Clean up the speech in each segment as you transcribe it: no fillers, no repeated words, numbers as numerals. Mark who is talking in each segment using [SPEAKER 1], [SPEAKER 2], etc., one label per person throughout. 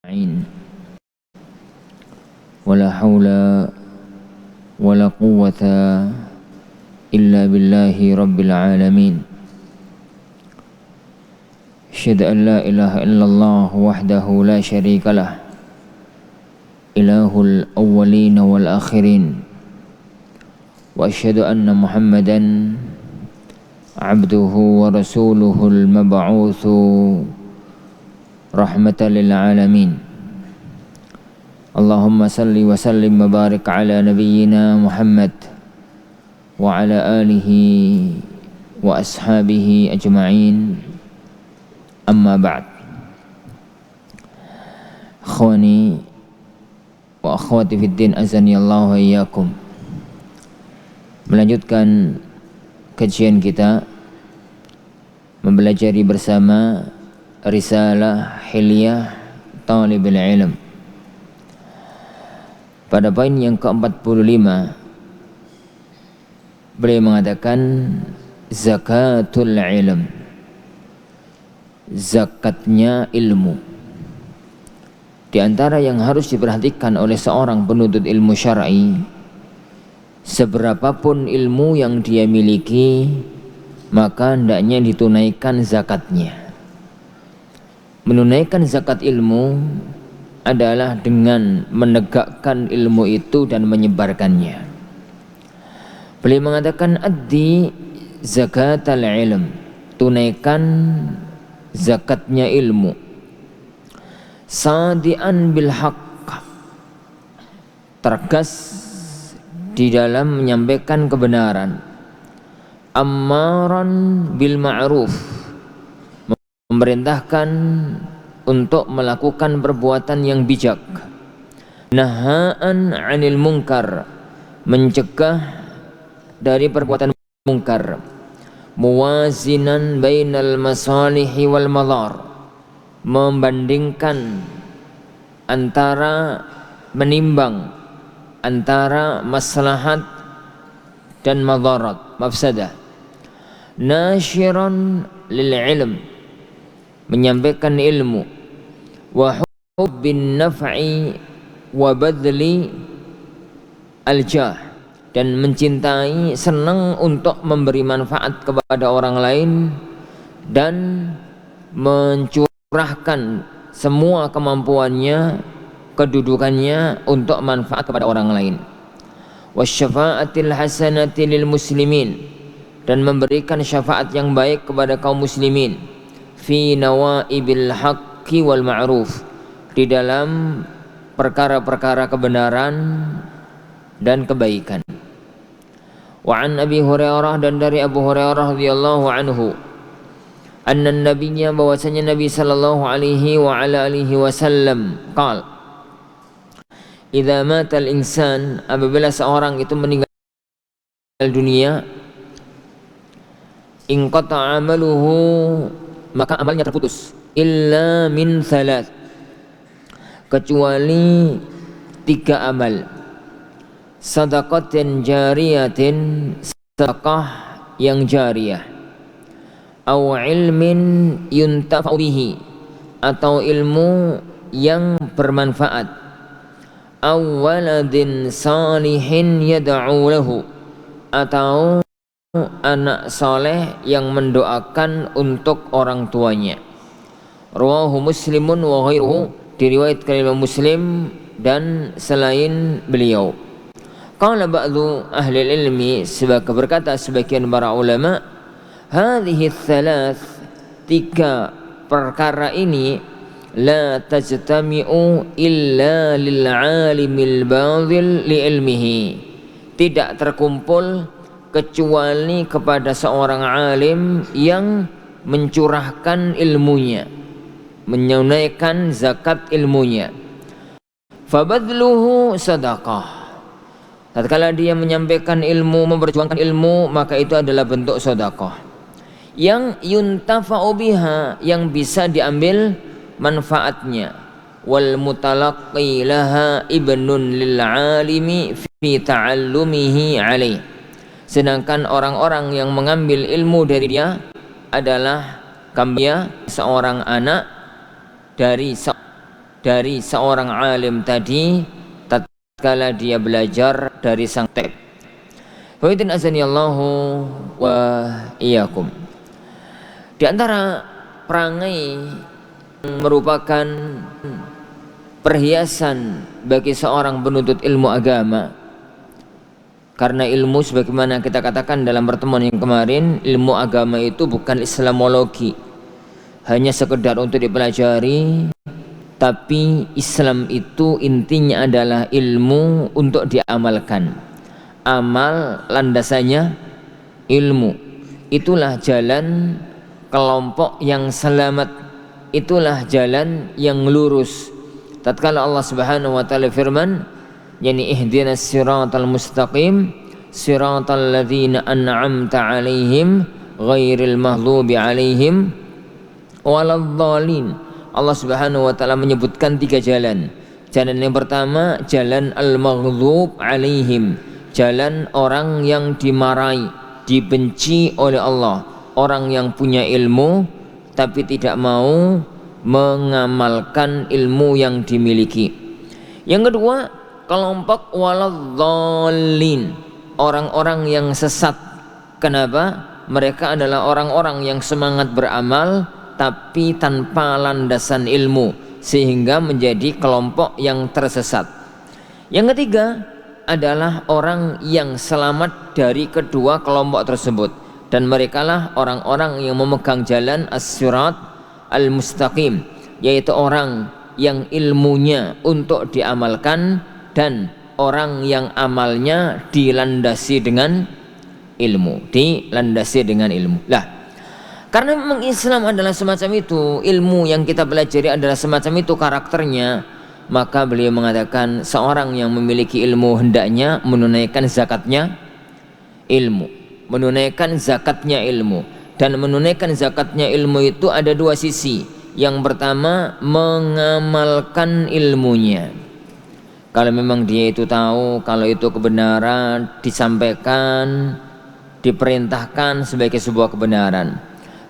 [SPEAKER 1] أجمعين ولا حول ولا قوة إلا بالله رب العالمين أشهد أن لا إله إلا الله وحده لا شريك له إله الأولين والآخرين وأشهد أن محمدا عبده ورسوله المبعوث رحمة للعالمين اللهم صل وسلم وبارك على نبينا محمد وعلى آله وأصحابه أجمعين أما بعد. Akhwani wa akhwati fiddin azani Allah wa iyyakum. Melanjutkan kajian kita mempelajari bersama Risalah Hilyah Talibul Ilm. Pada poin yang ke-45 beliau mengatakan zakatul ilm, zakatnya ilmu. Di antara yang harus diperhatikan oleh seorang penuntut ilmu syar'i, seberapapun ilmu yang dia miliki, maka hendaknya ditunaikan zakatnya. Menunaikan zakat ilmu adalah dengan menegakkan ilmu itu dan menyebarkannya. Beliau mengatakan addi zakatal ilm, tunaikan zakatnya ilmu. Sadian bil haqq, tergas di dalam menyampaikan kebenaran. Ammaran bil ma'ruf, memerintahkan untuk melakukan perbuatan yang bijak. Nahaan 'anil munkar, mencegah dari perbuatan munkar. Muwazinan bainal masalihi wal madhar, membandingkan antara, menimbang antara maslahat dan madarat, mafsadah. Nasyiran lil ilm, menyampaikan ilmu. Wa hubbin naf'i wa badli al-jah, dan mencintai, senang untuk memberi manfaat kepada orang lain dan mencurahkan semua kemampuannya, kedudukannya untuk manfaat kepada orang lain. Wasyafa'atil hasanati lil muslimin, dan memberikan syafaat yang baik kepada kaum muslimin. Fi nawaibil haqqi wal ma'ruf, di dalam perkara-perkara kebenaran dan kebaikan. Wa an Abi Hurairah, dan dari Abu Hurairah radhiyallahu anhu, anna nabiyya, bahwasanya Nabi sallallahu alaihi wa ala alihi wasallam qala, idza mata al-insan, apabila seorang itu meninggal dunia, inqata amaluhu, maka amalnya terputus. Illa min thalath, kecuali 3 amal. Sadaqatin jariyatin, sedekah yang jariyah. Aw ilmin yuntafa'u bihi, atau ilmu yang bermanfaat. Aw waladin salihin yad'u lahu, atau anak soleh yang mendoakan untuk orang tuanya. Rawahu Muslimun wa ghairuhu, diriwayatkan oleh Muslim dan selain beliau. Qala ba'du ahli ilmi, sebagai berkata sebagian para ulama, hadhihi thalath, 3 perkara ini, la tajtami'u illa lil 'alimil badhil li ilmihi, tidak terkumpul kecuali kepada seorang alim yang mencurahkan ilmunya, menunaikan zakat ilmunya. Fabadluhu sadaqah, tatkala dia menyampaikan ilmu, memperjuangkan ilmu, maka itu adalah bentuk sedekah. Yang yuntafa'u biha, yang bisa diambil manfaatnya. Wal mutalaqqi laha ibnun lil alimi fi ta'allumihi alaih, sedangkan orang-orang yang mengambil ilmu dari dia adalah kambia, seorang anak dari dari seorang alim tadi tatkala dia belajar dari sang tab. Wa'idin azanillahu wa iyyakum. Di antara perangai yang merupakan perhiasan bagi seorang penuntut ilmu agama, karena ilmu sebagaimana kita katakan dalam pertemuan yang kemarin, ilmu agama itu bukan Islamologi hanya sekedar untuk dipelajari, tapi Islam itu intinya adalah ilmu untuk diamalkan. Amal landasannya ilmu. Itulah jalan kelompok yang selamat, itulah jalan yang lurus. Tatkala Allah Subhanahu wa taala firman, yani ihdinas siratal mustaqim siratal ladzina an'amta 'alaihim ghairil maghdubi 'alaihim waladdallin. Allah Subhanahu wa taala menyebutkan 3 jalan. Jalan yang pertama jalan al-maghdhub 'alaihim, jalan orang yang dimarahi, dibenci oleh Allah, orang yang punya ilmu tapi tidak mau mengamalkan ilmu yang dimiliki. Yang kedua, kelompok waladhdallin, orang-orang yang sesat. Kenapa? Mereka adalah orang-orang yang semangat beramal tapi tanpa landasan ilmu, sehingga menjadi kelompok yang tersesat. Yang ketiga adalah orang yang selamat dari kedua kelompok tersebut, dan merekalah orang-orang yang memegang jalan as-sirat al-mustaqim, yaitu orang yang ilmunya untuk diamalkan dan orang yang amalnya dilandasi dengan ilmu, Lah, karena memang Islam adalah semacam itu, ilmu yang kita pelajari adalah semacam itu karakternya, maka beliau mengatakan seorang yang memiliki ilmu hendaknya menunaikan zakatnya ilmu, dan menunaikan zakatnya ilmu itu ada 2 sisi. Yang pertama, mengamalkan ilmunya. Kalau memang dia itu tahu kalau itu kebenaran, disampaikan, diperintahkan sebagai sebuah kebenaran.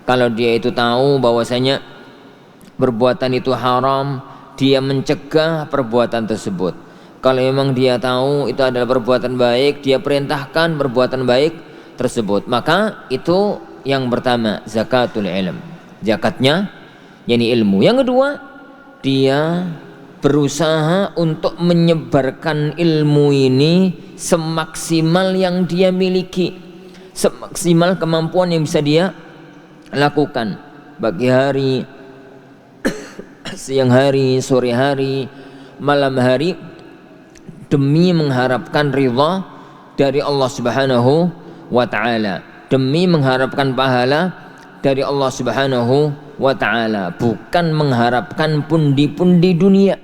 [SPEAKER 1] Kalau dia itu tahu bahwasanya perbuatan itu haram, dia mencegah perbuatan tersebut. Kalau memang dia tahu itu adalah perbuatan baik, dia perintahkan perbuatan baik tersebut. Maka itu yang pertama, zakatul ilm, zakatnya yakni ilmu. Yang kedua, dia berusaha untuk menyebarkan ilmu ini semaksimal yang dia miliki, semaksimal kemampuan yang bisa dia lakukan, pagi hari, siang hari, sore hari, malam hari, demi mengharapkan ridha dari Allah Subhanahu wa taala, demi mengharapkan pahala dari Allah Subhanahu wa taala, bukan mengharapkan pundi-pundi dunia.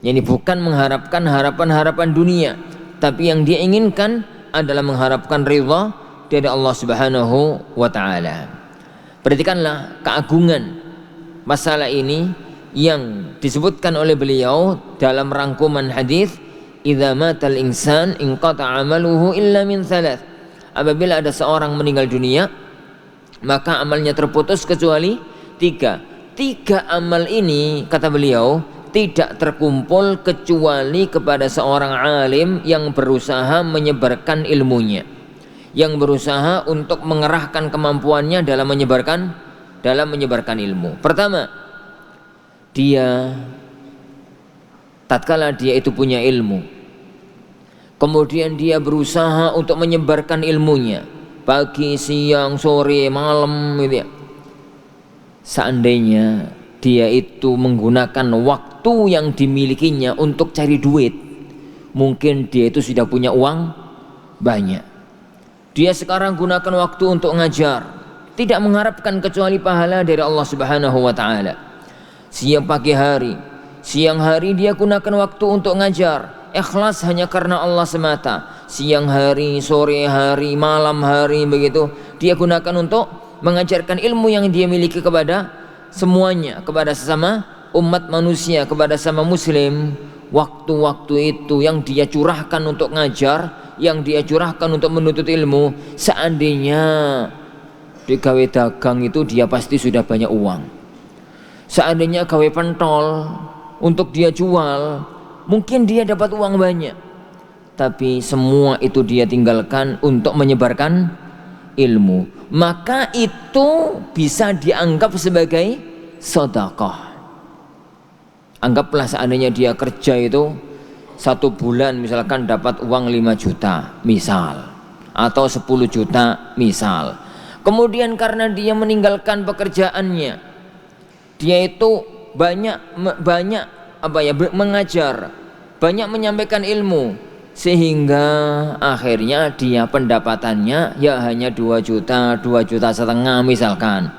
[SPEAKER 1] Yani bukan mengharapkan harapan-harapan dunia, tapi yang dia inginkan adalah mengharapkan ridha dari Allah Subhanahu wa taala. Perhatikanlah keagungan masalah ini yang disebutkan oleh beliau dalam rangkuman hadis, idza matal insan inqata amaluhu illa min 3. Apabila ada seorang meninggal dunia, maka amalnya terputus kecuali 3. 3 amal ini, kata beliau, tidak terkumpul kecuali kepada seorang alim yang berusaha menyebarkan ilmunya, yang berusaha untuk mengerahkan kemampuannya dalam menyebarkan ilmu. Pertama, dia tatkala dia itu punya ilmu, kemudian dia berusaha untuk menyebarkan ilmunya pagi, siang, sore, malam gitu ya. Seandainya dia itu menggunakan waktu yang dimilikinya untuk cari duit, mungkin dia itu sudah punya uang banyak. Dia sekarang gunakan waktu untuk ngajar, tidak mengharapkan kecuali pahala dari Allah Subhanahu wa taala. Siang pagi hari, siang hari dia gunakan waktu untuk ngajar, ikhlas hanya karena Allah semata. Siang hari, sore hari, malam hari, begitu dia gunakan untuk mengajarkan ilmu yang dia miliki kepada semuanya, kepada sesama umat manusia, kepada sesama muslim. Waktu-waktu itu yang dia curahkan untuk ngajar, yang dia curahkan untuk menuntut ilmu, seandainya di gawe dagang itu dia pasti sudah banyak uang. Seandainya gawe pentol, untuk dia jual, mungkin dia dapat uang banyak, tapi semua itu dia tinggalkan untuk menyebarkan ilmu, maka itu bisa dianggap sebagai sedekah. Anggaplah seandainya dia kerja itu 1 bulan misalkan dapat uang 5 juta misal, atau 10 juta misal. Kemudian karena dia meninggalkan pekerjaannya, dia itu banyak mengajar, banyak menyampaikan ilmu, sehingga akhirnya dia pendapatannya ya hanya 2 juta, 2,5 juta misalkan.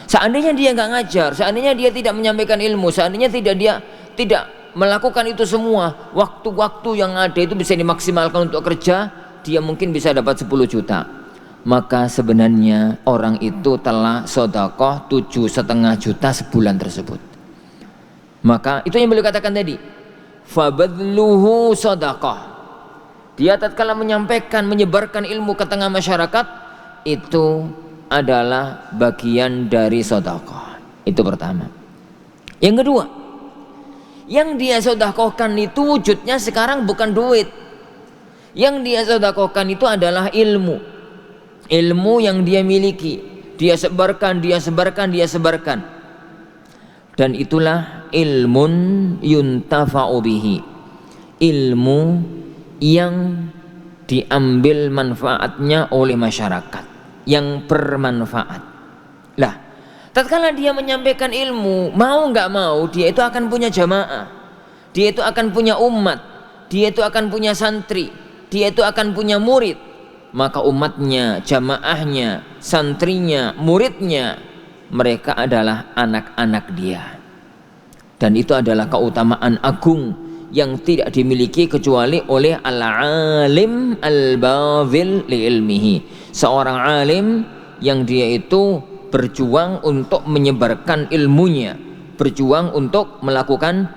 [SPEAKER 1] Seandainya dia nggak ngajar, seandainya dia tidak menyampaikan ilmu, seandainya dia tidak melakukan itu semua, waktu-waktu yang ada itu bisa dimaksimalkan untuk kerja, dia mungkin bisa dapat 10 juta. Maka sebenarnya orang itu telah sedekah 7,5 juta sebulan tersebut. Maka itu yang beliau katakan tadi, fabadluhu sedekah. Dia tatkala menyampaikan, menyebarkan ilmu ke tengah masyarakat, itu adalah bagian dari sedekah. Itu pertama. Yang kedua, yang dia sedekahkan itu wujudnya sekarang bukan duit. Yang dia sedekahkan itu adalah ilmu. Ilmu yang dia miliki, dia sebarkan. Dan itulah ilmun yuntafa'u bihi, ilmu yang diambil manfaatnya oleh masyarakat, yang bermanfaat. Lah, tatkala dia menyampaikan ilmu, mau nggak mau dia itu akan punya jamaah, dia itu akan punya umat, dia itu akan punya santri, dia itu akan punya murid. Maka umatnya, jamaahnya, santrinya, muridnya, mereka adalah anak-anak dia. Dan itu adalah keutamaan agung yang tidak dimiliki kecuali oleh al-alim al-badhil li ilmihi, seorang alim yang dia itu berjuang untuk menyebarkan ilmunya, berjuang untuk melakukan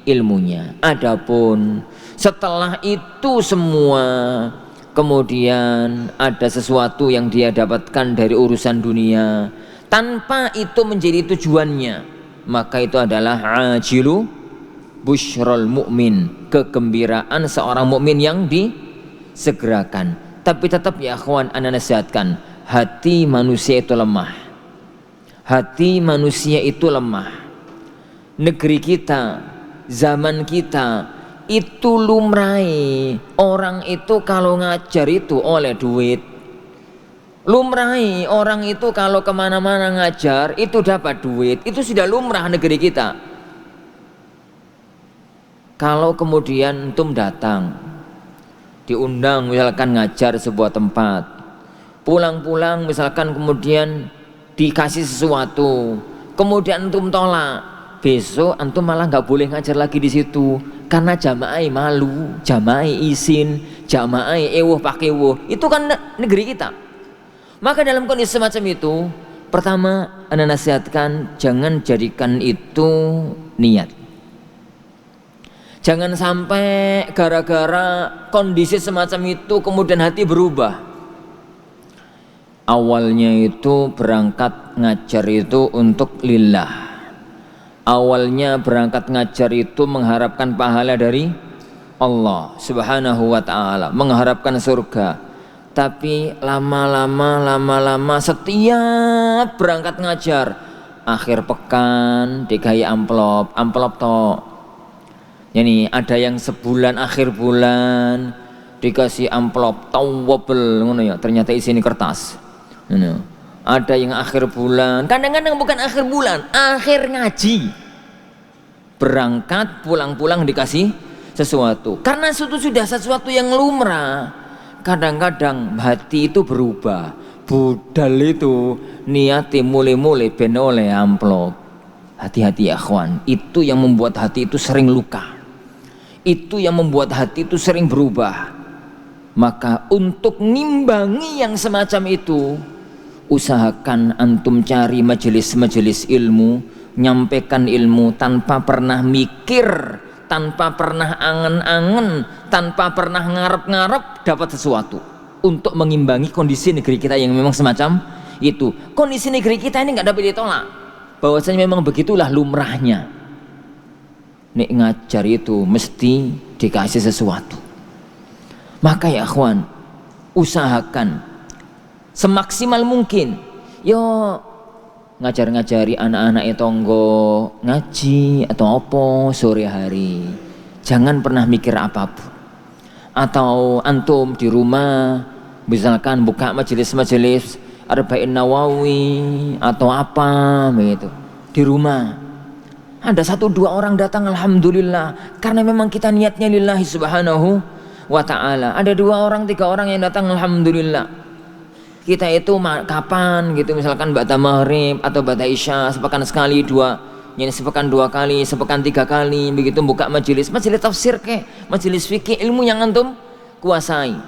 [SPEAKER 1] ilmunya. Adapun setelah itu semua, kemudian ada sesuatu yang dia dapatkan dari urusan dunia tanpa itu menjadi tujuannya, maka itu adalah ajilu busyrul mu'min, kegembiraan seorang mukmin yang disegerakan. Tapi tetap ya akhwan, ana nasihatkan, hati manusia itu lemah. Hati manusia itu lemah. Negeri kita, zaman kita itu lumrahi orang itu kalau ngajar itu oleh duit. Lumrahi orang itu kalau kemana-mana ngajar itu dapat duit. Itu sudah lumrah negeri kita. Kalau kemudian antum datang, diundang misalkan ngajar sebuah tempat, pulang-pulang misalkan kemudian dikasih sesuatu, kemudian antum tolak, besok antum malah nggak boleh ngajar lagi di situ karena jamaah malu, jamaah izin, jamaah ewuh pakai ewuh. Itu kan negeri kita. Maka dalam kondisi semacam itu, pertama anda nasihatkan jangan jadikan itu niat. Jangan sampai gara-gara kondisi semacam itu kemudian hati berubah. Awalnya itu berangkat ngajar itu untuk lillah. Awalnya berangkat ngajar itu mengharapkan pahala dari Allah Subhanahu wa ta'ala, mengharapkan surga. Tapi lama-lama setiap berangkat ngajar, akhir pekan dikai amplop toh. Yani ada yang sebulan akhir bulan dikasih amplop tawabel ngono ya, ternyata isinya kertas. Ada yang akhir bulan, kadang-kadang bukan akhir bulan, akhir ngaji. Berangkat pulang-pulang dikasih sesuatu. Karena itu sudah sesuatu yang lumrah. Kadang-kadang hati itu berubah. Budal itu niati mulai-mulai ben oleh amplop. Hati-hati ya akhwan, itu yang membuat hati itu sering luka. Itu yang membuat hati itu sering berubah. Maka untuk ngimbangi yang semacam itu, usahakan antum cari majelis-majelis ilmu, nyampaikan ilmu tanpa pernah mikir, tanpa pernah angen-angen, tanpa pernah ngarep-ngarep dapat sesuatu, untuk mengimbangi kondisi negeri kita yang memang semacam itu. Kondisi negeri kita ini nggak dapat ditolak, bahwasanya memang begitulah lumrahnya. nek ngajar itu mesti dikasih sesuatu. Maka ya akhwan, usahakan semaksimal mungkin yo ngajar-ngajari anak-anak tonggo ngaji atau opo sore hari. Jangan pernah mikir apapun. Atau antum di rumah misalkan buka majelis-majelis Arba'in Nawawi atau apa begitu di rumah. Ada 1-2 orang datang, alhamdulillah, karena memang kita niatnya lillahi subhanahu wa ta'ala. Ada 2 orang 3 orang yang datang, alhamdulillah. Kita itu kapan gitu, misalkan ba'da maghrib atau ba'da isya, sepekan sekali 2, yang sepekan 2 kali, sepekan 3 kali, begitu buka majelis tafsir majelis fikih, ilmu yang antum kuasai,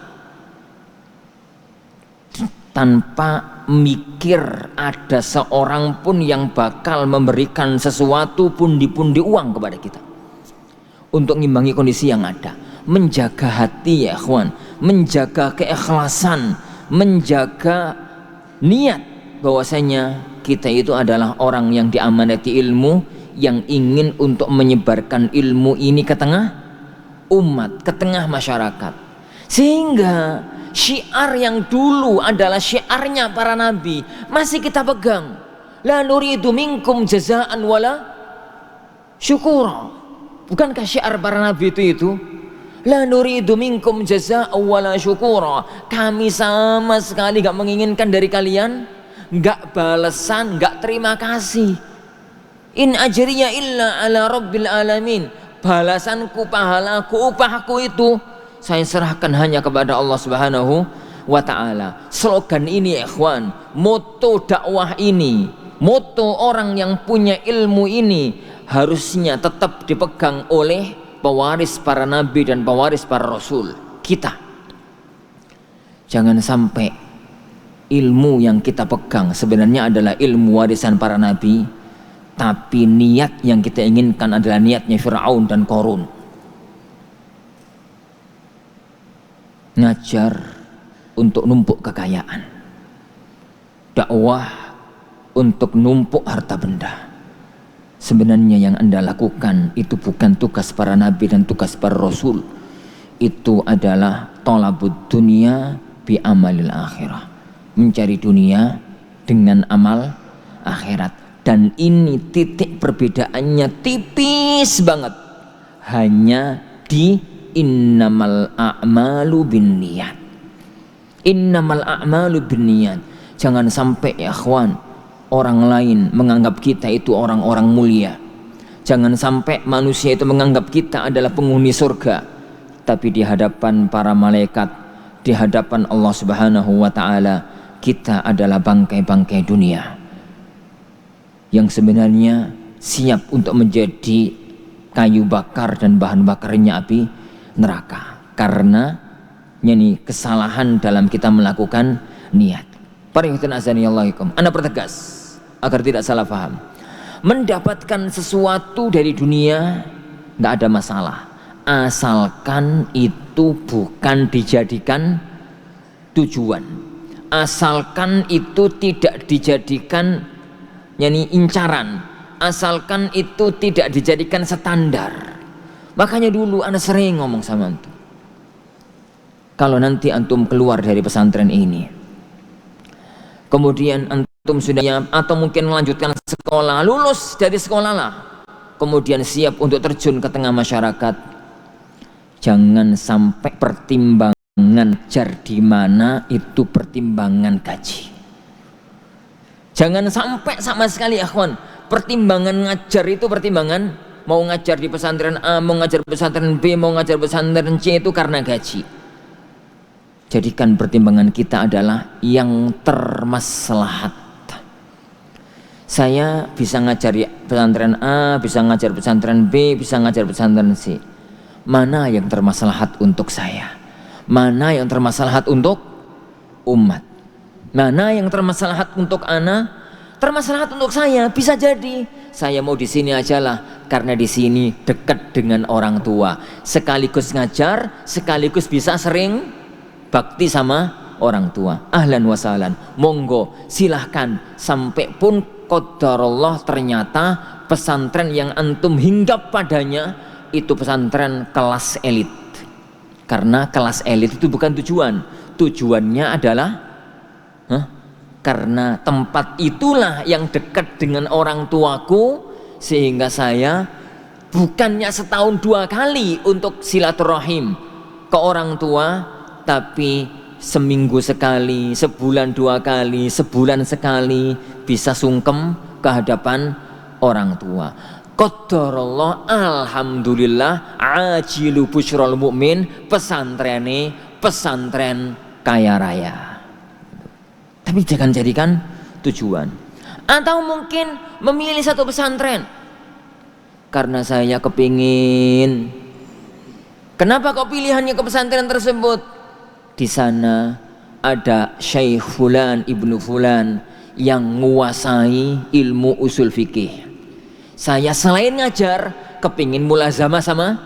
[SPEAKER 1] tanpa mikir ada seorang pun yang bakal memberikan sesuatu pundi-pundi uang kepada kita untuk ngimbangi kondisi yang ada. Menjaga hati ya ikhwan, menjaga keikhlasan, menjaga niat bahwasanya kita itu adalah orang yang diamanati ilmu, yang ingin untuk menyebarkan ilmu ini ke tengah umat, ke tengah masyarakat. Sehingga syiar yang dulu adalah syiarnya para nabi masih kita pegang. La nuridu minkum jazaan wala syukura. Bukankah syiar para nabi itu? La nuridu minkum jazaan wala syukura. Kami sama sekali gak menginginkan dari kalian gak balasan, gak terima kasih. In ajriya illa ala rabbil alamin. Balasanku, pahalaku, upahku itu saya serahkan hanya kepada Allah Subhanahu wa ta'ala. Slogan ini ikhwan, moto dakwah ini, moto orang yang punya ilmu ini harusnya tetap dipegang oleh pewaris para nabi dan pewaris para rasul kita. Jangan sampai ilmu yang kita pegang sebenarnya adalah ilmu warisan para nabi, tapi niat yang kita inginkan adalah niatnya Fir'aun dan Qarun. Ngajar untuk numpuk kekayaan, dakwah untuk numpuk harta benda. Sebenarnya yang Anda lakukan itu bukan tugas para nabi dan tugas para rasul. Itu adalah thalabud dunia bi amalil akhirah, mencari dunia dengan amal akhirat. Dan ini titik perbedaannya tipis banget, hanya di innamal a'malu binniyat. Innamal a'malu binniyat. Jangan sampai ya ikhwan, orang lain menganggap kita itu orang-orang mulia. Jangan sampai manusia itu menganggap kita adalah penghuni surga, tapi di hadapan para malaikat, di hadapan Allah Subhanahu wa ta'ala, kita adalah bangkai-bangkai dunia yang sebenarnya siap untuk menjadi kayu bakar dan bahan bakarnya api neraka, karena ini kesalahan dalam kita melakukan niat. Para ikhwan azanillahu, Anda pertegas agar tidak salah paham. Mendapatkan sesuatu dari dunia nggak ada masalah, asalkan itu bukan dijadikan tujuan, asalkan itu tidak dijadikan incaran, asalkan itu tidak dijadikan standar. Makanya dulu Anda sering ngomong sama antum, kalau nanti antum keluar dari pesantren ini, kemudian antum sudah atau mungkin melanjutkan sekolah, lulus dari sekolah lah, kemudian siap untuk terjun ke tengah masyarakat, jangan sampai pertimbangan jar di mana itu pertimbangan gaji. Jangan sampai sama sekali akhwan, pertimbangan ngajar itu pertimbangan mau ngajar di pesantren A, mau ngajar pesantren B, mau ngajar pesantren C itu karena gaji. Jadikan pertimbangan kita adalah yang termaslahat. Saya bisa ngajar pesantren A, bisa ngajar pesantren B, bisa ngajar pesantren C. Mana yang termaslahat untuk saya? Mana yang termaslahat untuk umat? Mana yang termaslahat untuk anak? Termaslahat untuk saya. Bisa jadi saya mau di sini aja lah, karena di sini dekat dengan orang tua, sekaligus ngajar, sekaligus bisa sering bakti sama orang tua. Ahlan wa sahlan, monggo silahkan. Sampai pun qadarullah ternyata pesantren yang antum hinggap padanya itu pesantren kelas elit. Karena kelas elit itu bukan tujuan. Tujuannya adalah karena tempat itulah yang dekat dengan orang tuaku, sehingga saya bukannya setahun 2 kali untuk silaturahim ke orang tua, tapi seminggu sekali, sebulan 2 kali, sebulan sekali bisa sungkem ke hadapan orang tua. Qadarullah, alhamdulillah, ajilu busyral mukmin, pesantren kaya raya. Tapi jangan jadikan tujuan. Atau mungkin memilih satu pesantren karena saya kepingin. Kenapa kok pilihannya ke pesantren tersebut? Di sana ada Syekh Fulan Ibnu Fulan yang menguasai ilmu usul fikih. Saya selain ngajar, kepingin mulazamah sama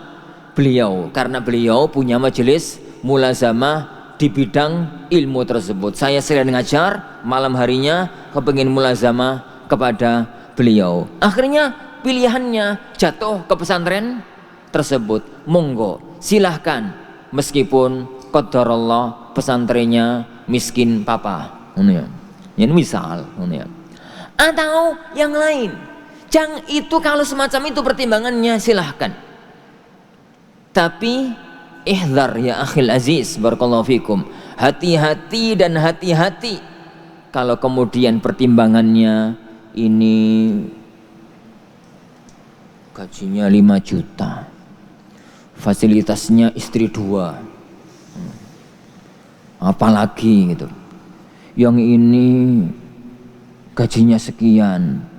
[SPEAKER 1] beliau karena beliau punya majelis mulazamah di bidang ilmu tersebut. Saya selain ngajar, malam harinya kepingin mulazamah kepada beliau. Akhirnya pilihannya jatuh ke pesantren tersebut. Monggo, silahkan, meskipun qadarullah pesantrennya miskin papa. Ini misal. Atau yang lain. Jangan itu, kalau semacam itu pertimbangannya silahkan. Tapi ihdzar ya akhil aziz, barakallahu fikum. Hati-hati dan hati-hati kalau kemudian pertimbangannya ini gajinya 5 juta, fasilitasnya istri 2, apalagi gitu. Yang ini gajinya sekian,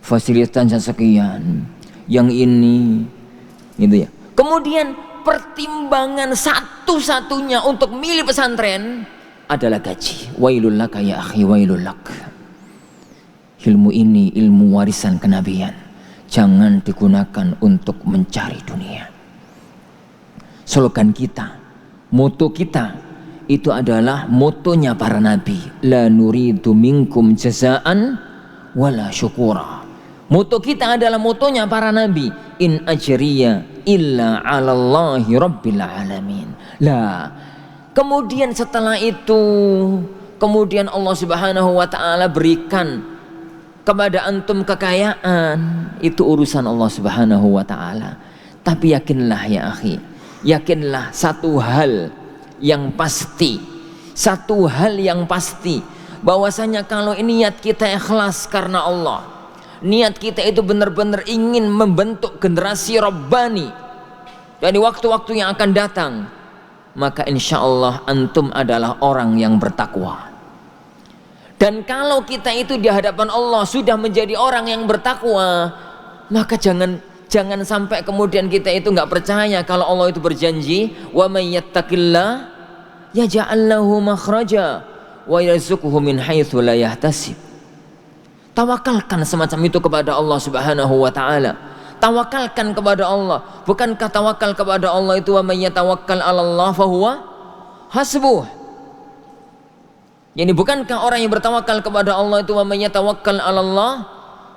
[SPEAKER 1] fasilitasnya sekian, yang ini gitu ya. Kemudian pertimbangan satu-satunya untuk milih pesantren adalah gaji. Wailul laka ya akhi, wailul lak. Ilmu ini ilmu warisan kenabian, jangan digunakan untuk mencari dunia. Slogan kita, moto kita itu adalah motonya para nabi, la nuridu minkum jazaan wala syukura. Moto kita adalah motonya para nabi, in ajriya illa 'alallahi rabbil alamin. Lah, kemudian setelah itu, kemudian Allah Subhanahu wa taala berikan kepada antum kekayaan, itu urusan Allah Subhanahu wa taala. Tapi yakinlah ya akhi, yakinlah satu hal yang pasti, satu hal yang pasti, bahwasanya kalau niat kita ikhlas karena Allah, niat kita itu benar-benar ingin membentuk generasi Rabbani dari waktu-waktu yang akan datang, maka insya Allah antum adalah orang yang bertakwa. Dan kalau kita itu di hadapan Allah sudah menjadi orang yang bertakwa, maka jangan sampai kemudian kita itu nggak percaya kalau Allah itu berjanji, wa may yattaqillah yaj'al lahu makhraja wa yarzuqhu min haitsu la yahtasib. Tawakalkan semacam itu kepada Allah Subhanahu wa taala. Tawakalkan kepada Allah. Bukankah tawakal kepada Allah itu wa may yatawakkal 'alallah fahuwa hasbuh? Yani bukankah orang yang bertawakal kepada Allah itu wa may yatawakkal 'alallah?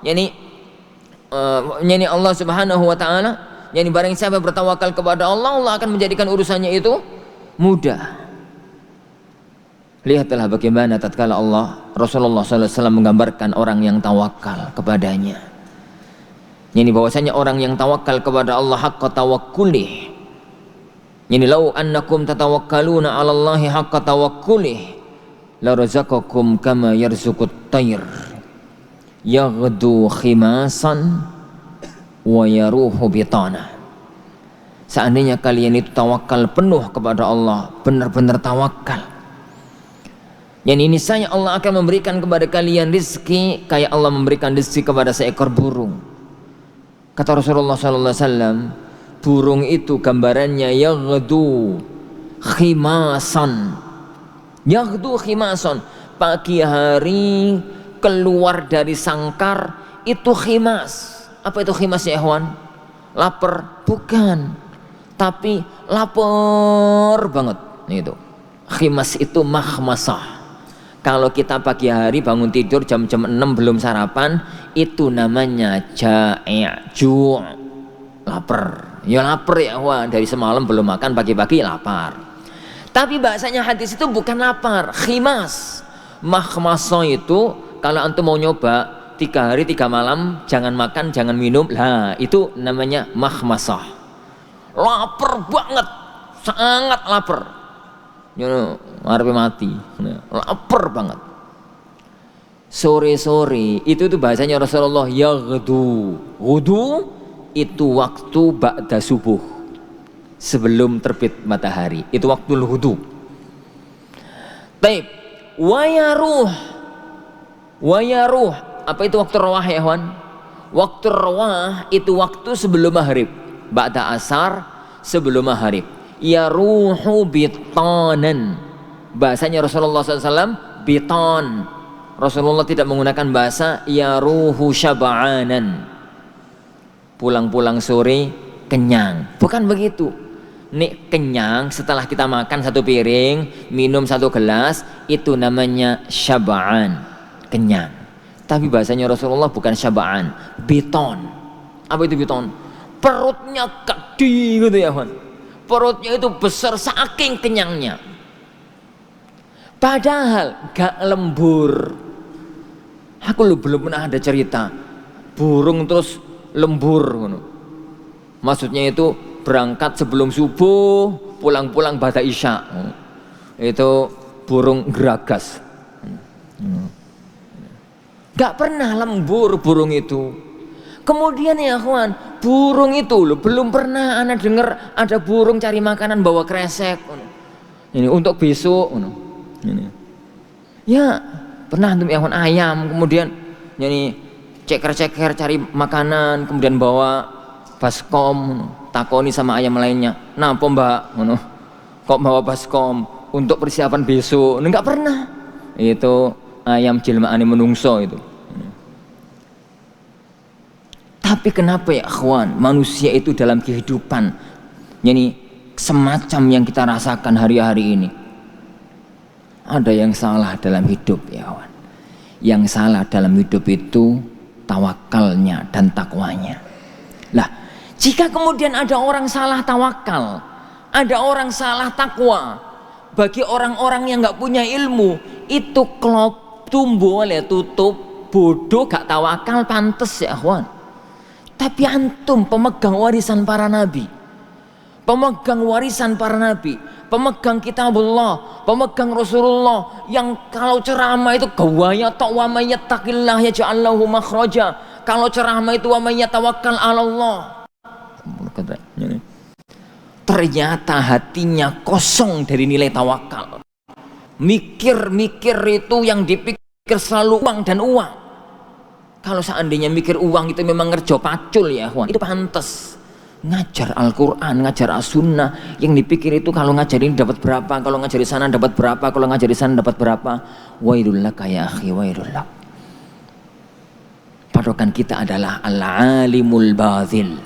[SPEAKER 1] Yani Allah Subhanahu wa taala, yani barang siapa bertawakal kepada Allah, Allah akan menjadikan urusannya itu mudah. Lihatlah bagaimana tatkala Allah Rasulullah SAW menggambarkan orang yang tawakal kepadanya. Yani bahwasanya orang yang tawakal kepada Allah haqqa tawakkulih. Yani law annakum tatawakkaluna 'ala Allahi haqqa tawakkulih la razaqakum kama yarzuqut tayr yaghdu khimasan wa yaruhu bitana. Seandainya kalian itu tawakal penuh kepada Allah, benar-benar tawakal, yang ini saya Allah akan memberikan kepada kalian rizki kayak Allah memberikan rizki kepada seekor burung. Kata Rasulullah SAW, burung itu gambarannya yaghdu khimasan. Yaghdu khimasan, pagi hari keluar dari sangkar itu khimas. Apa itu khimas ya ikhwan? Lapar? Bukan, tapi lapar banget. Itu khimas itu makhmasah. Kalau kita pagi hari bangun tidur jam-jam 6 belum sarapan, itu namanya ja'i', ju', lapar. Ya lapar ya, wah dari semalam belum makan, pagi-pagi lapar. Tapi bahasanya hadis itu bukan lapar, khimas. Makhmaso itu kalau antum mau nyoba 3 hari 3 malam jangan makan jangan minum, lah itu namanya makhmasah. Lapar banget, sangat lapar, ngarepe mati, lapar banget. Sore-sore itu tuh bahasanya Rasulullah yaghdu. Wudu itu waktu ba'da subuh, sebelum terbit matahari, itu waktu wudu. Baik, wayaruh. Apa itu waktu rawah ya kawan? Waktu rawah itu waktu sebelum maghrib, ba'da asar sebelum maghrib. Yaruhu bitanan, bahasanya Rasulullah SAW bitan. Rasulullah tidak menggunakan bahasa yaruhu syaba'anan, pulang-pulang sore kenyang, bukan begitu. Nek kenyang setelah kita makan 1 piring, minum 1 gelas, itu namanya syaba'an, kenyang. Tapi bahasanya Rasulullah bukan syaba'an, biton. Apa itu biton? Perutnya gede gitu ya kawan. Perutnya itu besar saking kenyangnya. Padahal gak lembur. Aku belum pernah ada cerita burung terus lembur. Maksudnya itu berangkat sebelum subuh, pulang-pulang pada isya. Itu burung geragas. Gak pernah lembur burung itu. Kemudian ya kawan, burung itu belum pernah anak dengar ada burung cari makanan bawa kresek. Ini untuk besok. Ini. Ya pernah antum ya kawan, ayam kemudian ini ceker-ceker cari makanan, kemudian bawa baskom, takoni sama ayam lainnya, napa mbak, kok bawa baskom untuk persiapan besok? Enggak pernah. Itu ayam jelmaane menungso itu. Tapi kenapa ya kawan, manusia itu dalam kehidupan ini semacam yang kita rasakan hari-hari ini? Ada yang salah dalam hidup ya kawan. Yang salah dalam hidup itu tawakalnya dan takwanya. Lah, jika kemudian ada orang salah tawakal, ada orang salah takwa, bagi orang-orang yang nggak punya ilmu, itu klop tumbuh oleh tutup, bodoh gak tawakal pantes ya kawan. Tapi antum pemegang warisan para nabi, pemegang warisan para nabi, pemegang kitabullah, pemegang Rasulullah, yang kalau ceramah itu gawaya tok wa may yattaqillah yaj'al lahu makhraja. Kalau ceramah itu wa may yatawakkal 'ala Allah. Ternyata hatinya kosong dari nilai tawakal. Mikir-mikir itu yang dipikir selalu uang dan uang. Kalau seandainya mikir uang itu memang ngerjo pacul ya, itu pantas. Ngajar Al-Quran, ngajar As-Sunnah, yang dipikir itu kalau ngajarin dapat berapa, kalau ngajari sana dapat berapa, kalau ngajari sana dapat berapa. Wailul laka ya akhi, wailul lak. Patokan kita adalah al-alimul bazil,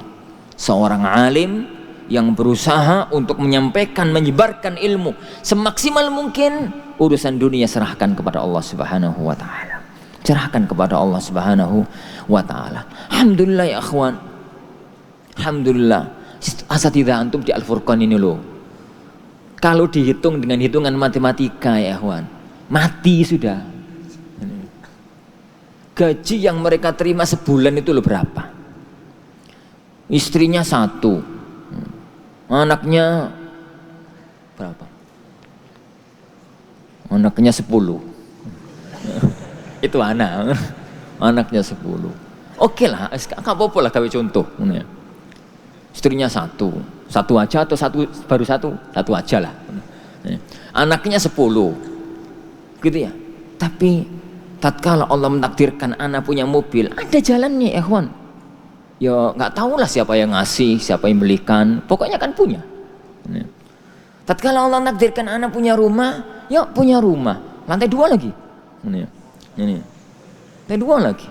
[SPEAKER 1] seorang alim yang berusaha untuk menyampaikan, menyebarkan ilmu semaksimal mungkin. Urusan dunia serahkan kepada Allah Subhanahu wa taala. Serahkan kepada Allah Subhanahu wa taala. Alhamdulillah ya akhwan. Alhamdulillah, asatidzah antum di Al-Furqan ini loh. Kalau dihitung dengan hitungan matematika ya kawan, mati sudah. Gaji yang mereka terima sebulan itu loh berapa? Istrinya 1, anaknya berapa? Anaknya 10. Itu anaknya 10. Oke lah, gak apa-apa lah gawe contoh. Istrinya 1 aja atau baru satu aja lah. Anaknya 10, gitu ya. Tapi tatkala Allah mentakdirkan anak punya mobil, ada jalannya ya kawan. Ya nggak tahu lah siapa yang ngasih, siapa yang belikan, pokoknya kan punya. Tatkala Allah mentakdirkan anak punya rumah, ya punya rumah, lantai 2 lagi. Ini lantai 2 lagi.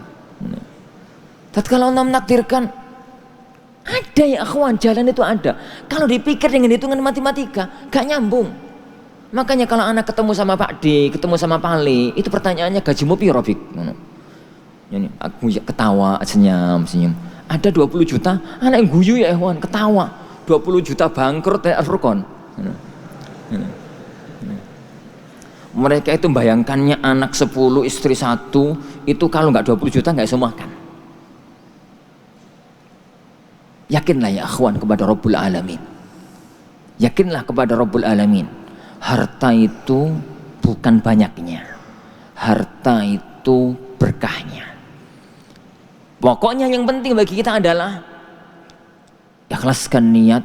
[SPEAKER 1] Tatkala Allah mentakdirkan, ada ya akhwan, jalan itu ada. Kalau dipikir dengan hitungan matematika gak nyambung. Makanya kalau anak ketemu sama Pak D, ketemu sama Pak Le, itu pertanyaannya gajimu piro Bik? Ini aku ketawa, senyum. Ada 20 juta anak yang guyu ya ikhwan, ketawa. 20 juta bangkrut ya Rukun. Mereka itu bayangkannya anak 10, istri 1, itu kalau nggak 20 juta nggak bisa makan. Yakinlah ya akhwan kepada Rabbul Alamin. Yakinlah kepada Rabbul Alamin. Harta itu bukan banyaknya. Harta itu berkahnya. Pokoknya yang penting bagi kita adalah ikhlaskan niat,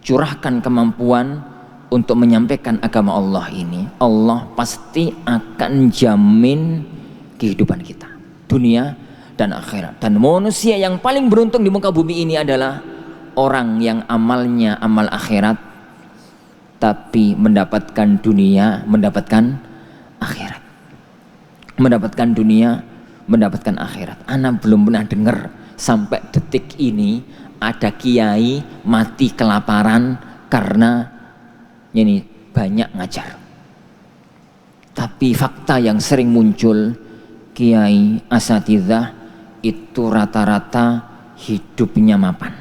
[SPEAKER 1] curahkan kemampuan untuk menyampaikan agama Allah ini. Allah pasti akan jamin kehidupan kita, dunia dan akhirat. Dan manusia yang paling beruntung di muka bumi ini adalah orang yang amalnya amal akhirat, tapi mendapatkan dunia, mendapatkan akhirat. Mendapatkan dunia, mendapatkan akhirat. Ana belum pernah dengar sampai detik ini ada kiai mati kelaparan karena ini banyak ngajar. Tapi fakta yang sering muncul, kiai asatidzah itu rata-rata hidupnya mapan.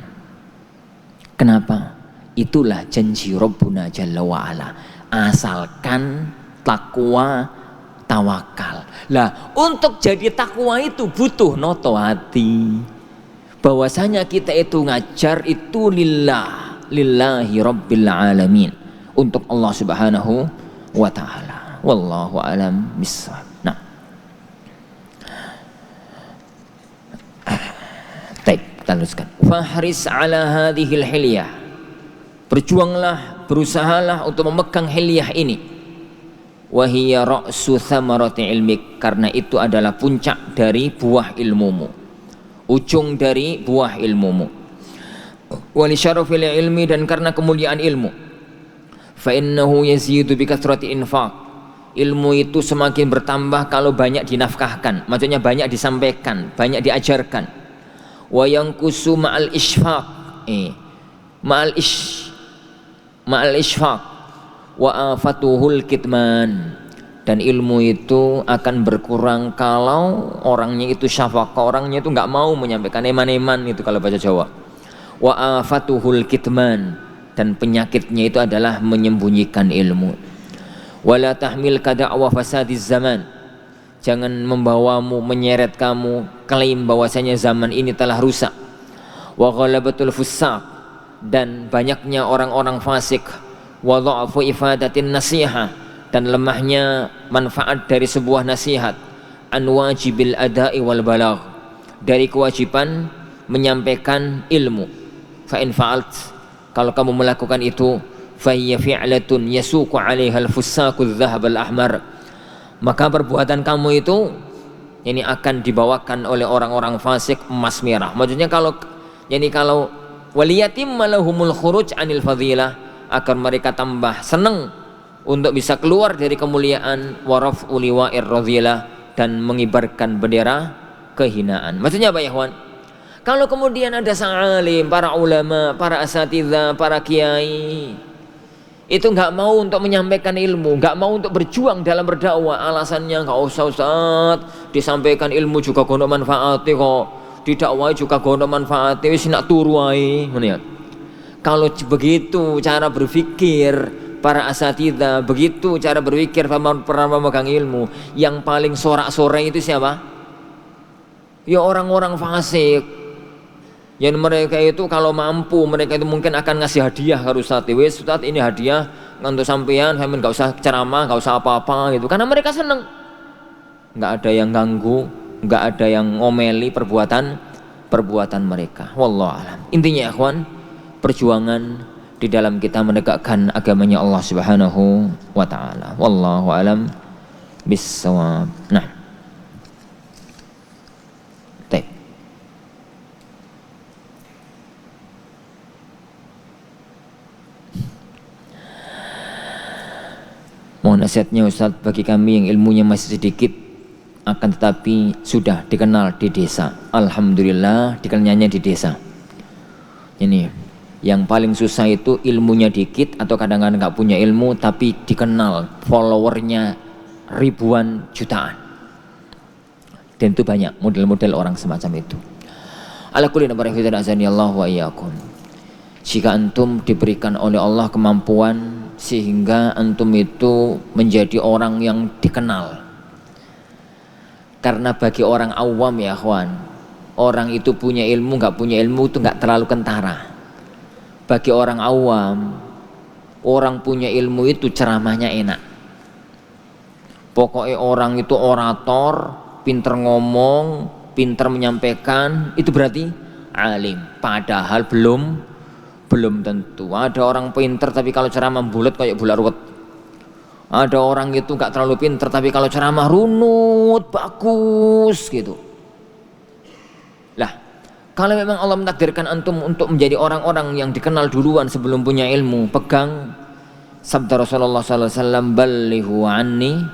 [SPEAKER 1] Kenapa? Itulah janji Rabbuna Jalla wa'ala. Asalkan takwa, tawakal. Lah, untuk jadi takwa itu butuh noto hati. Bahwasanya kita itu ngajar itu lillahi rabbil alamin, untuk Allah Subhanahu wa taala. Wallahu alam bissawab. Nah. Baik, kita teruskan. Fahris ala hadhil hilyah. Berjuanglah, berusahalah untuk memegang hilyah ini. Wahiyya ra'su thamarati ilmik, karena itu adalah puncak dari buah ilmumu, ujung dari buah ilmumu. Wali syarafil ilmi, dan karena kemuliaan ilmu. Fa innahu yazidu bi kathrati infaq. Ilmu itu semakin bertambah kalau banyak dinafkahkan, maksudnya banyak disampaikan, banyak diajarkan. Wa yanqusu ma'al isfaq, ma'al isfaq wa afatuhul kitman. Dan ilmu itu akan berkurang kalau orangnya itu syafaqah, orangnya itu nggak mau menyampaikan, eman-eman itu kalau bahasa Jawa. Wa afatuhul kitman, dan penyakitnya itu adalah menyembunyikan ilmu. Wala tahmil kada'wa fasadiz zaman, jangan membawamu, menyeret kamu klaim bahwasanya zaman ini telah rusak. Wa ghalabatul fusaq, dan banyaknya orang-orang fasik. Wa dha'fu ifadatin nasiha, dan lemahnya manfaat dari sebuah nasihat. An wajibil ada'i wal balagh, dari kewajiban menyampaikan ilmu. Fa in fa'alt, kalau kamu melakukan itu, fa hiya fi'latun yasuqu 'alaiha al-fusaqu adh-dhahab al-ahmar, maka perbuatan kamu itu ini akan dibawakan oleh orang-orang fasik emas merah. Maksudnya kalau waliyatimma lahumul khuruj 'anil fadilah, agar mereka tambah senang untuk bisa keluar dari kemuliaan, waraf'u liwa'ir radhilah, dan mengibarkan bendera kehinaan. Maksudnya apa ya kawan? Kalau kemudian ada sang alim, para ulama, para asatidzah, para kiai itu nggak mau untuk menyampaikan ilmu, nggak mau untuk berjuang dalam berdakwah, alasannya nggak usah Ustaz, disampaikan ilmu juga gono manfaati kok, didakwah juga gono manfaati, wis nak turu ae. Kalau begitu cara berpikir para asatidzah, begitu cara berpikir para pemegang ilmu, yang paling sorak-sorai itu siapa? Ya orang-orang fasik. Yang mereka itu kalau mampu, mereka itu mungkin akan ngasih hadiah ke Ustaz. Wes Ustaz, ini hadiah untuk sampean, sampean enggak usah ceramah, enggak usah apa-apa gitu. Karena mereka senang. Enggak ada yang ganggu, enggak ada yang ngomeli perbuatan mereka. Wallahu a'lam. Intinya ya ikhwan, perjuangan di dalam kita menegakkan agamanya Allah Subhanahu wa taala. Wallahu a'lam bissawab. Nah. Mohon nasihatnya Ustaz bagi kami yang ilmunya masih sedikit akan tetapi sudah dikenal di desa. Alhamdulillah dikenalnya di desa. Ini yang paling susah itu ilmunya dikit atau kadang-kadang nggak punya ilmu tapi dikenal followernya ribuan jutaan. Dan itu banyak model-model orang semacam itu. Ala kulli nabarahidan azani Allah wa iyyakum. Jika antum diberikan oleh Allah kemampuan sehingga antum itu menjadi orang yang dikenal. Karena bagi orang awam ya akhwan, orang itu punya ilmu nggak punya ilmu itu nggak terlalu kentara. Bagi orang awam, orang punya ilmu itu ceramahnya enak. Pokoknya orang itu orator, pinter ngomong, pinter menyampaikan, itu berarti alim. Padahal belum tentu. Ada orang pinter tapi kalau ceramah bulat kayak bola ruwet. Ada orang itu nggak terlalu pinter tapi kalau ceramah runut bagus gitu. Lah, kalau memang Allah mentakdirkan antum untuk menjadi orang-orang yang dikenal duluan sebelum punya ilmu, pegang sabda Rasulullah SAW, ballighu anni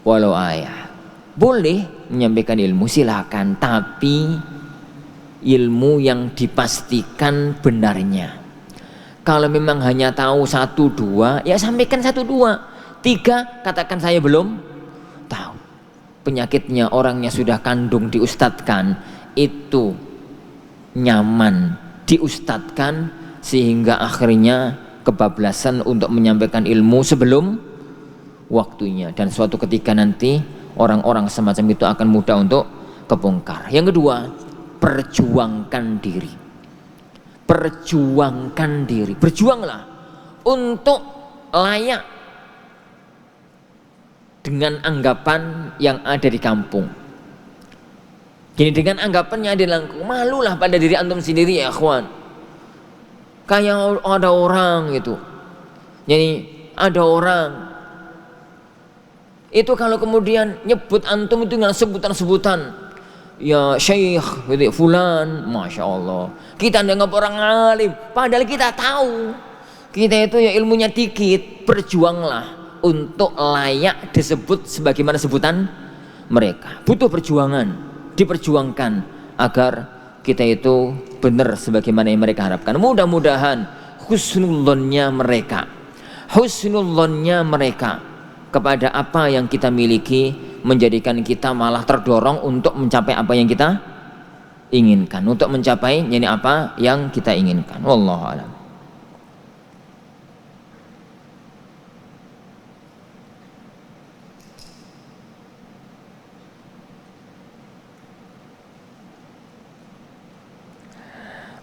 [SPEAKER 1] walau ayah. Boleh menyampaikan ilmu silakan, tapi ilmu yang dipastikan benarnya. Kalau memang hanya tahu 1-2, ya sampaikan 1-2. 3 katakan saya belum tahu. Penyakitnya orangnya sudah kandung diustadkan, itu nyaman diustadkan sehingga akhirnya kebablasan untuk menyampaikan ilmu sebelum waktunya, dan suatu ketika nanti orang-orang semacam itu akan mudah untuk kebongkar. Yang kedua, perjuangkan diri. Perjuangkan diri. Berjuanglah untuk layak dengan anggapan yang ada di kampung. Gini, dengan anggapannya ada di kampung, malulah pada diri antum sendiri ya akhwan. Kayak ada orang gitu. Jadi ada orang itu kalau kemudian nyebut antum itu dengan sebutan-sebutan, ya syekh, fulan, masya Allah. Kita dianggap orang alim, padahal kita tahu kita itu ya ilmunya dikit. Berjuanglah untuk layak disebut sebagaimana sebutan mereka. Butuh perjuangan, diperjuangkan agar kita itu benar sebagaimana yang mereka harapkan. Mudah-mudahan husnullonnya mereka kepada apa yang kita miliki menjadikan kita malah terdorong untuk mencapai apa yang kita inginkan, untuk mencapai apa yang kita inginkan. Wallahu a'lam.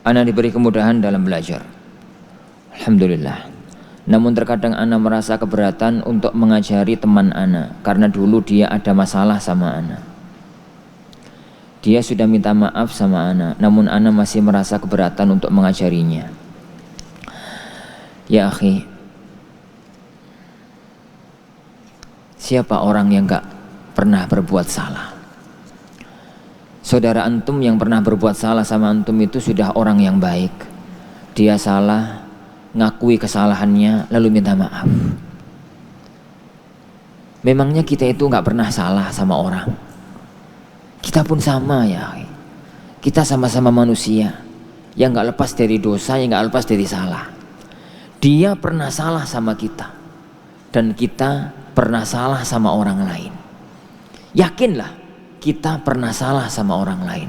[SPEAKER 1] Ana diberi kemudahan dalam belajar, alhamdulillah. Namun terkadang ana merasa keberatan untuk mengajari teman ana karena dulu dia ada masalah sama ana. Dia sudah minta maaf sama ana, namun ana masih merasa keberatan untuk mengajarinya. Ya akhi, siapa orang yang gak pernah berbuat salah? Saudara antum yang pernah berbuat salah sama antum itu sudah orang yang baik. Dia salah, ngakui kesalahannya, lalu minta maaf. Memangnya kita itu gak pernah salah sama orang? Kita pun sama ya. Kita sama-sama manusia yang gak lepas dari dosa, yang gak lepas dari salah. Dia pernah salah sama kita, dan kita pernah salah sama orang lain. Yakinlah kita pernah salah sama orang lain.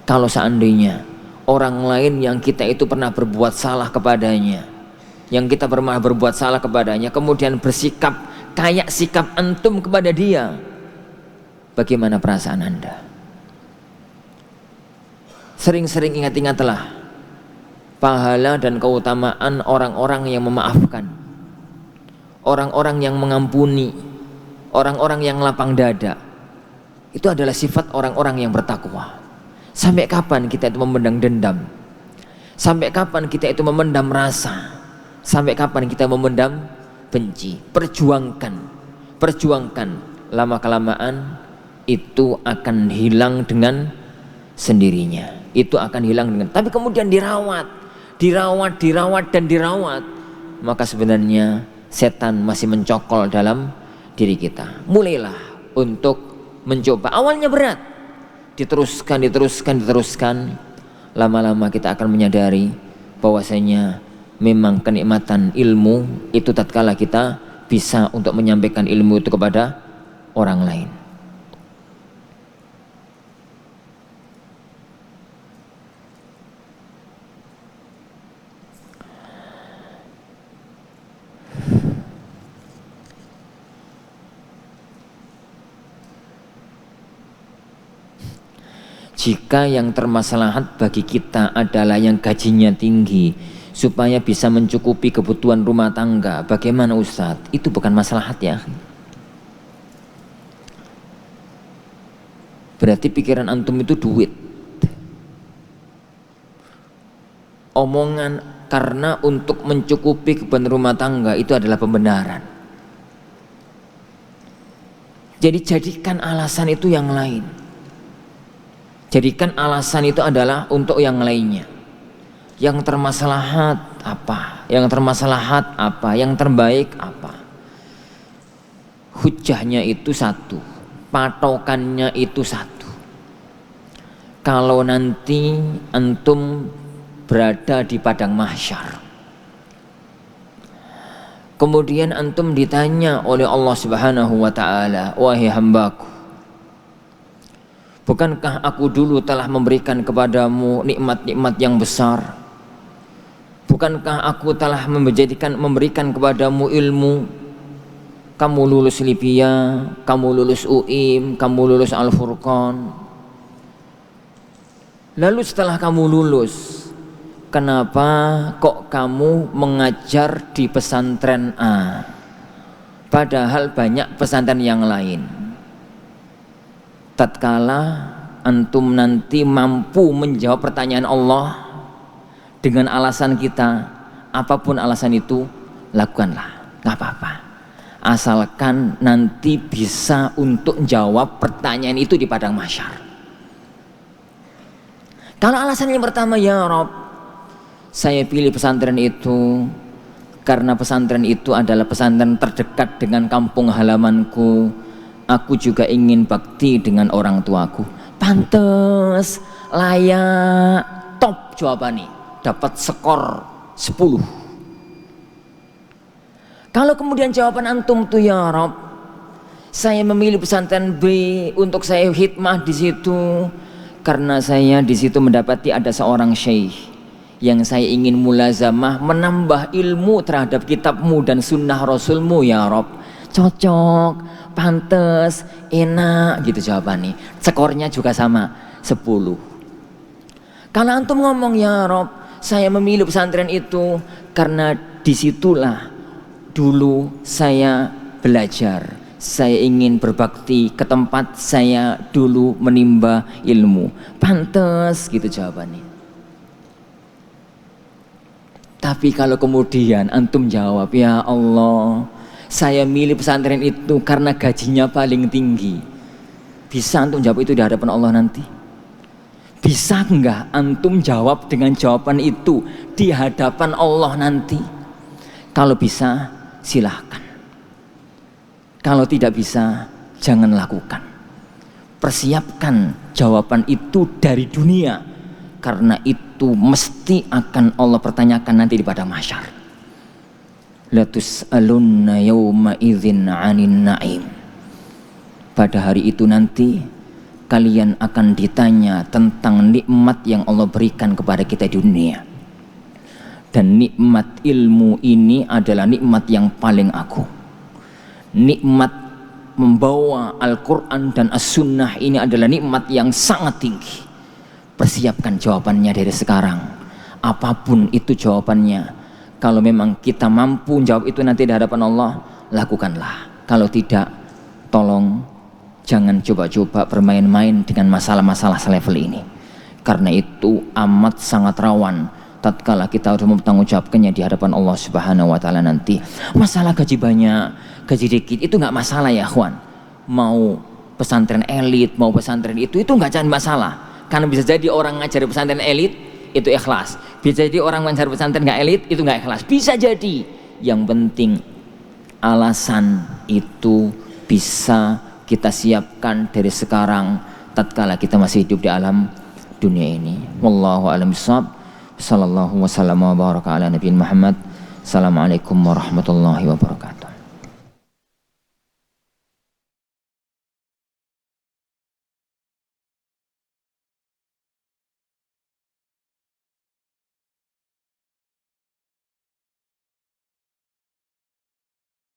[SPEAKER 1] Kalau seandainya orang lain yang kita itu pernah berbuat salah kepadanya, yang kita pernah berbuat salah kepadanya, kemudian bersikap kayak sikap antum kepada dia, bagaimana perasaan anda? Sering-sering ingat-ingatlah pahala dan keutamaan orang-orang yang memaafkan, orang-orang yang mengampuni, orang-orang yang lapang dada. Itu adalah sifat orang-orang yang bertakwa. Sampai kapan kita itu memendam dendam? Sampai kapan kita itu memendam rasa? Sampai kapan kita memendam benci? Perjuangkan. Lama-kelamaan itu akan hilang dengan sendirinya. Itu akan hilang dengan. Tapi kemudian dirawat, maka sebenarnya setan masih mencokol dalam diri kita. Mulailah untuk mencoba. Awalnya berat, diteruskan. Lama-lama kita akan menyadari bahwasanya memang kenikmatan ilmu itu tatkala kita bisa untuk menyampaikan ilmu itu kepada orang lain. Jika yang termaslahat bagi kita adalah yang gajinya tinggi supaya bisa mencukupi kebutuhan rumah tangga, bagaimana Ustadz? Itu bukan maslahat ya. Berarti pikiran antum itu duit. Omongan karena untuk mencukupi kebutuhan rumah tangga itu adalah pembenaran. Jadi jadikan alasan itu yang lain. Jadikan alasan itu adalah untuk yang lainnya. Yang termaslahat apa? Yang termaslahat apa? Yang terbaik apa? Hujahnya itu satu, patokannya itu satu. Kalau nanti antum berada di padang mahsyar, kemudian antum ditanya oleh Allah Subhanahu wa ta'ala, wahai hambaku, bukankah aku dulu telah memberikan kepadamu nikmat-nikmat yang besar? Bukankah aku telah memberikan kepadamu ilmu? Kamu lulus Libya, kamu lulus UIM, kamu lulus Al-Furqan. Lalu setelah kamu lulus, kenapa kok kamu mengajar di pesantren A? Padahal banyak pesantren yang lain. Tatkala antum nanti mampu menjawab pertanyaan Allah dengan alasan kita, apapun alasan itu, lakukanlah, gak apa-apa. Asalkan nanti bisa untuk jawab pertanyaan itu di padang mahsyar. Kalau alasan yang pertama, ya Rob, saya pilih pesantren itu karena pesantren itu adalah pesantren terdekat dengan kampung halamanku. Aku juga ingin bakti dengan orang tuaku. Pantes, layak, top jawabannya. Dapat skor 10. Kalau kemudian jawaban antum tuh, ya Rob, saya memilih pesantren B untuk saya khidmah di situ karena saya di situ mendapati ada seorang syekh yang saya ingin mulazamah menambah ilmu terhadap kitabmu dan sunnah rasulmu, ya Rob. Cocok, pantes, enak gitu jawabannya. Skornya juga sama 10. Kalau antum ngomong, ya Rob, saya memilih pesantren itu karena disitulah dulu saya belajar. Saya ingin berbakti ke tempat saya dulu menimba ilmu. Pantes gitu jawabannya. Tapi kalau kemudian antum jawab, ya Allah, saya milih pesantren itu karena gajinya paling tinggi. Bisa antum jawab itu di hadapan Allah nanti? Bisa enggak antum jawab dengan jawaban itu di hadapan Allah nanti? Kalau bisa, silahkan. Kalau tidak bisa, jangan lakukan. Persiapkan jawaban itu dari dunia, karena itu mesti akan Allah pertanyakan nanti di padang mahsyar. La tus'alunna yawma idzin 'anin na'im. Pada hari itu nanti kalian akan ditanya tentang nikmat yang Allah berikan kepada kita di dunia. Dan nikmat ilmu ini adalah nikmat yang paling agung. Nikmat membawa Al-Quran dan As-Sunnah ini adalah nikmat yang sangat tinggi. Persiapkan jawabannya dari sekarang. Apapun itu jawabannya, kalau memang kita mampu jawab itu nanti di hadapan Allah, lakukanlah. Kalau tidak, tolong jangan coba-coba bermain-main dengan masalah-masalah selevel ini. Karena itu amat sangat rawan tatkala kita harus mempertanggungjawabkannya di hadapan Allah Subhanahu wa taala nanti. Masalah gaji banyak, gaji dikit itu nggak masalah ya, kawan. Mau pesantren elit, mau pesantren itu nggak jadi masalah. Karena bisa jadi orang ngajar di pesantren elit itu ikhlas. Bisa jadi orang ngajar pesantren nggak elit itu nggak ikhlas. Bisa jadi. Yang penting alasan itu bisa kita siapkan dari sekarang tatkala kita masih hidup di alam dunia ini. Wallahu a'lam bishawab. Sallallahu wasallam wa baraka ala nabiyina Muhammad. Assalamualaikum warahmatullahi wabarakatuh.